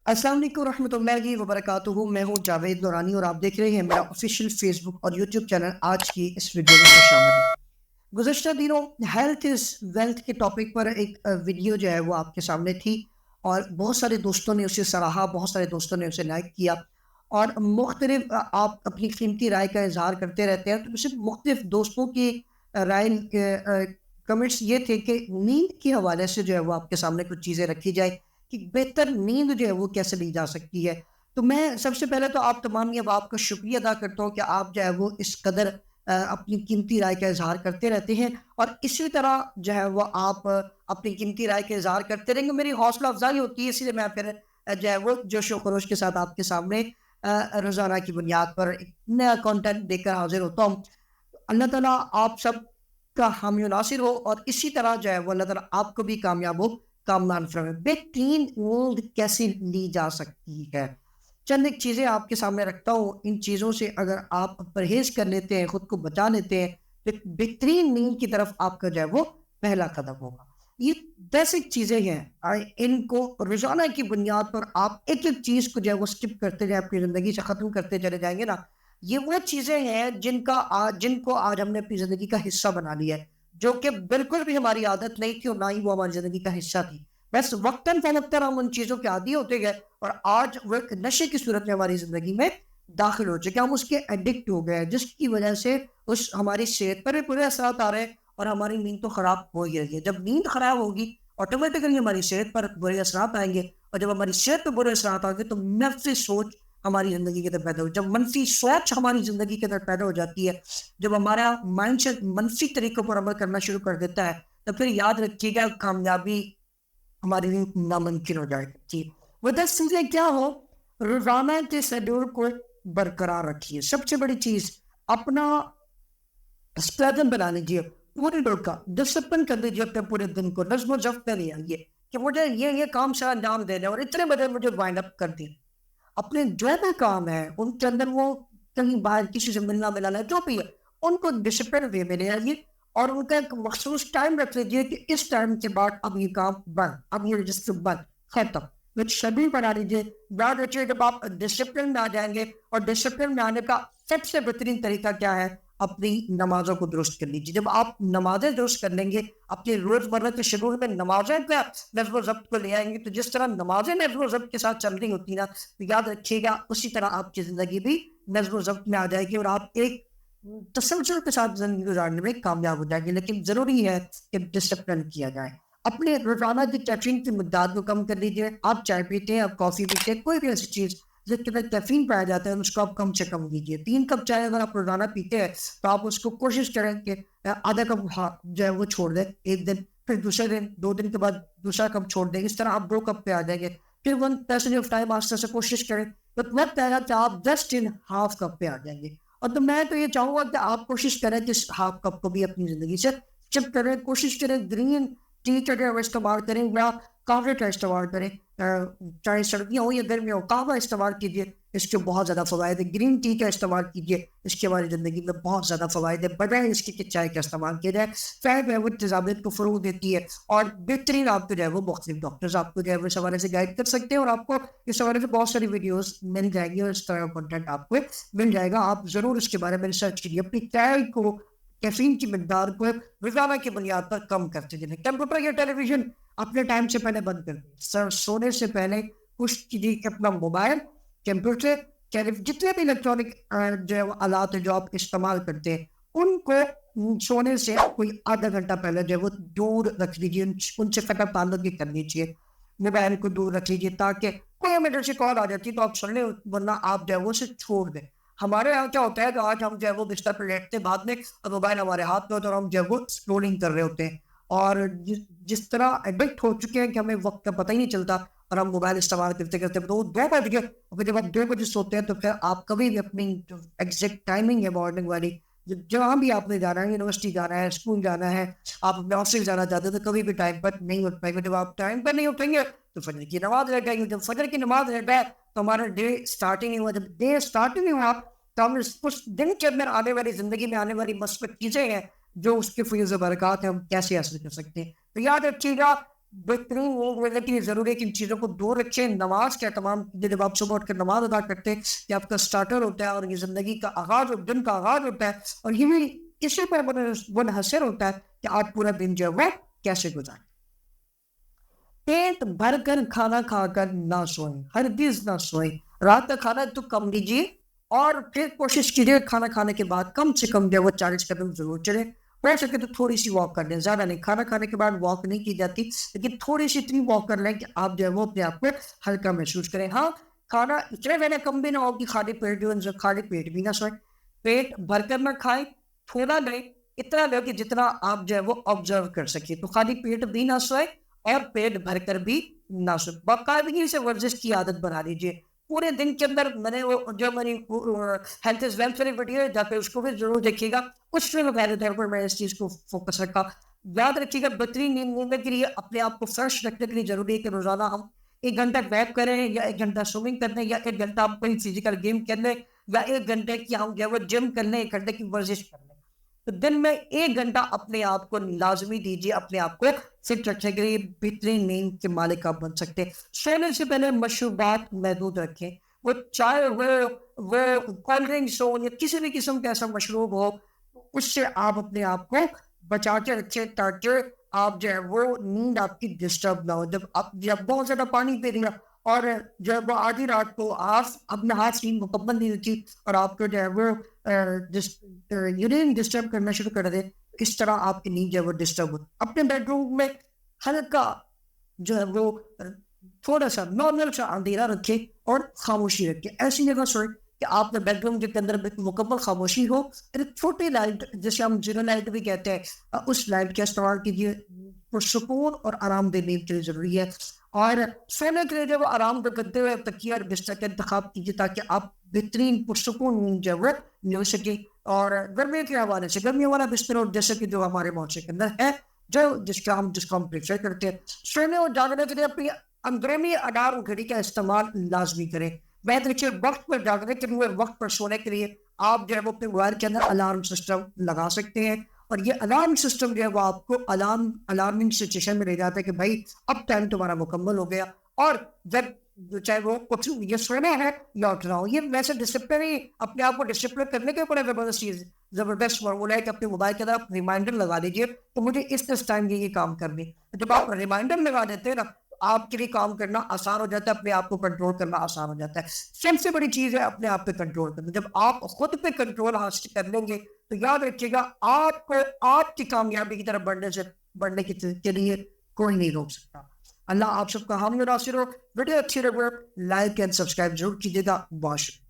السلام علیکم ورحمۃ اللہ وبرکاتہ. میں ہوں جاوید نورانی اور آپ دیکھ رہے ہیں میرا آفیشیل فیس بک اور یوٹیوب چینل. آج کی اس ویڈیو میں خوش آمدید. گزشتہ دنوں ہیلتھ از ویلتھ کے ٹاپک پر ایک ویڈیو جو ہے وہ آپ کے سامنے تھی اور بہت سارے دوستوں نے اسے سراہا, بہت سارے دوستوں نے اسے لائک کیا اور مختلف آپ اپنی قیمتی رائے کا اظہار کرتے رہتے ہیں. تو صرف مختلف دوستوں کی رائے کمنٹس یہ تھے کہ نیند کے حوالے سے جو ہے وہ آپ کے سامنے کچھ چیزیں رکھی جائے کہ بہتر نیند جو ہے وہ کیسے لی جا سکتی ہے. تو میں سب سے پہلے تو آپ تمام آپ کا شکریہ ادا کرتا ہوں کہ آپ جو ہے وہ اس قدر اپنی قیمتی رائے کا اظہار کرتے رہتے ہیں اور اسی طرح جو ہے وہ آپ اپنی قیمتی رائے کا اظہار کرتے رہیں گے. میری حوصلہ افزائی ہوتی ہے, اسی لیے میں پھر جو ہے وہ جوش و خروش کے ساتھ آپ کے سامنے روزانہ کی بنیاد پر ایک نیا کانٹینٹ دے کر حاضر ہوتا ہوں. اللہ تعالیٰ آپ سب کا حامی و ناصر ہو اور اسی طرح جو ہے وہ اللہ تعالیٰ آپ کو بھی کامیاب ہو, کامران فرمائے. بہترین نیند کیسے لی جا سکتی ہے, چند ایک چیزیں آپ کے سامنے رکھتا ہوں. ان چیزوں سے اگر آپ پرہیز کر لیتے ہیں, خود کو بچا لیتے ہیں, تو بہترین نیند کی طرف آپ کا جو ہے وہ پہلا قدم ہوگا. یہ بیسک چیزیں ہیں, ان کو روزانہ کی بنیاد پر آپ ایک ایک چیز کو جو ہے وہ اسکپ کرتے جائیں, اپنی زندگی سے ختم کرتے چلے جائیں گے نا. یہ وہ چیزیں ہیں جن کو آج ہم نے اپنی زندگی کا حصہ بنا لیا ہے, جو کہ بالکل بھی ہماری عادت نہیں تھی اور نہ ہی وہ ہماری زندگی کا حصہ تھی. بس وقتاً فوقتاً ہم ان چیزوں کے عادی ہوتے گئے اور آج وہ ایک نشے کی صورت میں ہماری زندگی میں داخل ہو چکے. ہم اس کے ایڈکٹ ہو گئے, جس کی وجہ سے ہماری صحت پر بھی برے اثرات آ رہے ہیں اور ہماری نیند تو خراب ہو ہی رہی ہے. جب نیند خراب ہوگی آٹومیٹکلی ہماری صحت پر برے اثرات آئیں گے, اور جب ہماری صحت پر برے اثرات آئیں گے تو منفی سوچ ہماری زندگی کے اندر پیدا ہو. جب منفی سوچ ہماری زندگی کے اندر پیدا ہو جاتی ہے, جب ہمارا مائنڈ سیٹ منفی طریقوں پر عمل کرنا شروع کر دیتا ہے, تو پھر یاد رکھیے گا کامیابی ہماری لیے ناممکن ہو جائے گی. وہ 10 چیزیں کیا ہو, روزانہ کے شیڈول کو برقرار رکھیے. سب سے بڑی چیز اپنا اسکیڈول بنا لیجیے, پورے دن کا ڈسپلن کر لیجیے. اپنے پورے دن کو نظم و ضبط میں لے آئیے کہ مجھے یہ کام سے انجام دینا اور اتنے بجے مجھے وائنڈ اپ کر دیں. اپنے جو بھی کام ہے ان کے اندر وہ کہیں باہر کسی سے ملنا ملانا جو بھی ہے ان کو ڈسپلن وے میں لے آئیے اور ان کا ایک مخصوص ٹائم رکھ لیجیے کہ اس ٹائم کے بعد اب یہ کام بند, اب یہ رجسٹر بند, ختم. شیڈول بنا لیجیے. یاد رکھیے جب آپ ڈسپلن میں آ جائیں گے, اور ڈسپلن میں آنے کا سب سے بہترین طریقہ کیا ہے, اپنی نمازوں کو درست کر لیجیے. جب آپ نمازیں درست کر لیں گے, اپنے روزمرہ کے شیڈول میں نمازیں کا نظم و ضبط کو لے آئیں گے, تو جس طرح نمازیں نظم و ضبط کے ساتھ چل رہی ہوتی نا, تو یاد رکھیے گا اسی طرح آپ کی زندگی بھی نظم و ضبط میں آ جائے گی اور آپ ایک تسلسل کے ساتھ زندگی گزارنے میں کامیاب ہو جائے گی. لیکن ضروری ہے کہ ڈسپلن کیا جائے. اپنے روزانہ کی کیفین کی مقدار کو کم کر لیجیے. آپ چائے پیتے ہیں, آپ کافی پیتے ہیں, کوئی بھی ایسی چیز جس کے اندر کیفین پایا جاتا ہے اس کو آپ کم سے کم لیجیے. 3 کپ چائے اگر آپ روزانہ پیتے ہیں تو آپ اس کو کوشش کریں کہ آدھا کپ جو ہے وہ چھوڑ دیں ایک دن, پھر دوسرے دن, 2 دن کے بعد دوسرا کپ چھوڑ دیں. اس طرح آپ 2 کپ پہ آ جائیں گے. پھر 1 پیسج آف ٹائم آستے سے کوشش کریں تو وقت آئے گا کہ آپ 10 دن ہاف کپ پہ آ جائیں گے. اور تو میں تو یہ چاہوں گا کہ آپ کوشش کریں کہ اس ہاف کپ کو بھی اپنی زندگی سے چپ کریں. کوشش کریں گرین ٹی کا جو استعمال کریں یا قہوے کا استعمال کریں, چاہے سردیاں ہو یا گرمیاں ہو, قہوہ استعمال کیجیے, اس کے بہت زیادہ فوائد ہیں. گرین ٹی کا استعمال کیجیے, اس کے ہماری زندگی میں بہت زیادہ فوائد ہیں. بجائے اس کی چائے کا استعمال کیا جائے. فیٹ ہے وہ تیزابیت کو فروغ دیتی ہے اور بہترین آپ کو جو ہے وہ مختلف ڈاکٹرز آپ کو جو ہے وہ اس حوالے سے گائڈ کر سکتے ہیں, اور آپ کو اس حوالے سے بہت ساری ویڈیوز مل جائیں گی اور اس طرح کا کنٹینٹ آپ کو مل جائے گا. آپ ضرور اس کے بارے میں ریسرچ کیجیے. اپنی چائے کو, کیفین کی مقدار کو روزانہ کی بنیاد پر کم کرتے جائیں. کمپیوٹر یا ٹیلی ویژن اپنے ٹائم سے پہلے بند کر دیں. سر سونے سے پہلے کوشش کیجیے کہ اپنا موبائل, کمپیوٹر, جتنے بھی الیکٹرانک جو آلات ہیں جو آپ استعمال کرتے ہیں ان کو سونے سے کوئی آدھا گھنٹہ پہلے جو ہے وہ دور رکھ لیجیے. ان سے فقط تعلق بھی کر لیجیے. موبائل کو دور رکھ لیجیے تاکہ کوئی ایمرجنسی کال آ جاتی ہے تو آپ سن لیں, ورنہ آپ جو ہے وہ اسے چھوڑ دیں. ہمارے یہاں کیا ہوتا ہے کہ آج ہم جو ہے وہ بستر پر لیٹتے ہیں, بعد میں موبائل ہمارے ہاتھ میں ہوتا ہے اور ہم جو ہے وہ اسکرولنگ کر رہے ہوتے ہیں, اور جس طرح ایڈکٹ ہو چکے ہیں کہ ہمیں وقت کا پتہ ہی نہیں چلتا اور ہم موبائل استعمال کرتے کرتے تو 2 بج گئے. اور جب آپ 2 بجے سوتے ہیں تو پھر آپ کبھی بھی اپنی جو ایگزیکٹ ٹائمنگ ہے مارننگ والی, جہاں بھی آپ نے جانا ہے, یونیورسٹی جانا ہے, اسکول جانا ہے, آپ اپنے آفس جانا چاہتے ہیں, تو کبھی بھی ٹائم پر نہیں اٹھ پائیں گے. جب آپ ٹائم پر نہیں اٹھیں گے تو فجر کی نماز رہ جائے گی. جب فجر کی نماز رہ جائے تو ہمارا ڈے اسٹارٹنگ نہیں ہوا. جب ڈے اسٹارٹنگ نہیں ہوا تو ہم اس دن کے اندر آنے والی زندگی میں آنے والی مثبت چیزیں ہیں جو اس کے فیض و برکات ہیں, ہم کیسے حاصل کر سکتے ہیں. تو یاد رکھیے گا بہترین نیند لینے کے لیے ضروری ہے کہ ان چیزوں کو دور رکھیں. نماز کا اہتمام کیجیے. جب آپ صبح اٹھ کر نماز ادا کرتے ہیں یہ آپ کا اسٹارٹر ہوتا ہے اور یہ زندگی کا آغاز اور دن کا آغاز ہوتا ہے, اور یہ بھی اسی پر منحصر ہوتا ہے کہ آپ پورا دن جو ہے کیسے گزاریں. پیٹ بھر کر کھانا کھا کر نہ سوئیں, ہرگز نہ سوئیں. رات کا کھانا تو کم لیجیے, اور پھر کوشش کیجیے کھانا کھانے کے بعد کم سے کم جو ہے وہ 40 قدم ضرور چلیں. ہو سکے تو تھوڑی سی واک کر لیں, زیادہ نہیں. کھانا کھانے کے بعد واک نہیں کی جاتی, لیکن تھوڑی سی اتنی واک کر لیں کہ آپ جو ہے وہ اپنے آپ کو ہلکا محسوس کریں. ہاں, کھانا اتنا میں نے کم بھی نہ ہو کہ خالی پیٹ جو ہے خالی پیٹ بھی نہ سوئیں. پیٹ بھر کر نہ کھائیں, تھوڑا نہیں, اتنا لو کہ جتنا آپ جو ہے وہ آبزرو کر سکیں. تو خالی پیٹ بھی نہ سوئیں اور پیٹ بھر کر بھی نہ سوئیں. باقاعدگی سے ورزش کی عادت بنا لیجیے. پورے دن کے اندر میں نے جو میری ہیلتھ از ویلتھ والی ویڈیو ہے جا کے اس کو بھی ضرور دیکھیے گا. اس میں پہلے طور پر میں اس چیز کو فوکس رکھا. یاد رکھیے گا بہترین نیند لینے کے لیے اپنے آپ کو فریش رکھنے کے لیے ضروری ہے کہ روزانہ ہم 1 گھنٹہ ویب کریں, یا 1 گھنٹہ سوئمنگ کر لیں, یا 1 گھنٹہ آپ کوئی فزیکل گیم کر لیں, یا 1 گھنٹے کی ہم جو ہے وہ جم کر لیں, 1 گھنٹے کی ورزش کر لیں. تو دن میں 1 گھنٹہ اپنے آپ کو لازمی دیجیے, اپنے آپ کو فٹ رکھنے کے لیے بہترین نیند کے مالک آپ بن سکتے ہیں. سونے سے پہلے مشروبات محدود رکھیں. وہ چائے وہ کولڈ ڈرنکس ہو یا کسی بھی قسم کا ایسا مشروب ہو, اس سے آپ اپنے آپ کو بچا کے رکھیں تاکہ آپ جو ہے وہ نیند آپ کی ڈسٹرب نہ ہو. جب بہت زیادہ پانی پی لیا اور جب وہ آدھی رات کو آپ اپنا ہاتھ نیند مکمل نہیں ہوتی اور آپ کو جو ہے وہ یورین ڈسٹرب کرنا شروع کر دے, اس طرح آپ کی نیند جو ہے وہ ڈسٹرب ہو. اپنے بیڈ روم میں ہلکا جو ہے وہ تھوڑا سا نارمل سا اندھیرا رکھے اور خاموشی رکھے. ایسی جگہ سوئے کہ آپ کے بیڈ روم کے اندر مکمل خاموشی ہو. ایک چھوٹی لائٹ جسے ہم زیرو لائٹ بھی کہتے ہیں, اس لائٹ کا استعمال کیجیے. پرسکون اور آرام دہ نیند کے لیے ضروری ہے. اور سونے کے لیے جب آرام کرتے ہوئے تکیہ اور بستر کا انتخاب کیجیے تاکہ آپ بہترین پرسکون نیند جو ہے لے سکیں. اور گرمی کے حوالے سے گرمی والا بستر اور جیسے کہ جو ہمارے معاشرے کے اندر ہے جس کا ہم پریفر کرتے ہیں, سونے اور جاگنے کے لیے اپنی اندرونی الارم گھڑی کا استعمال لازمی کریں. میں دیکھیے وقت پر جاگنے کے لیے, وقت پر سونے کے لیے آپ جو ہے وہ اپنے موبائل کے اندر الارم سسٹم لگا سکتے ہیں, اور یہ الارم سسٹم جو ہے وہ آپ کو الارمنگ سچویشن میں لے جاتا ہے کہ بھائی اب ٹائم تمہارا مکمل ہو گیا. اور جب چاہے وہ یہ سونا ہے یا اٹھنا ہو, یہ ویسے ڈسپلن ہی اپنے آپ کو ڈسپلن کرنے کے اوپر زبردست فارمولا ہے کہ اپنے موبائل کے اندر آپ ریمائنڈر لگا دیجیے تو مجھے اس ٹائم یہ کام کرنی. جب آپ ریمائنڈر لگا دیتے ہیں نا, آپ کے لیے کام کرنا آسان ہو جاتا ہے, اپنے آپ کو کنٹرول کرنا آسان ہو جاتا ہے. سب سے بڑی چیز ہے اپنے آپ پہ کنٹرول کرنا. جب آپ خود پہ کنٹرول حاصل کر لیں گے تو یاد رکھیے گا آپ کو آپ کی کامیابی کی طرف بڑھنے کے لیے کوئی نہیں روک سکتا. اللہ آپ سب کا حامی و ناصر ہو. ویڈیو اچھی لگے لائک اینڈ سبسکرائب ضرور کیجیے گا. بہت شکریہ.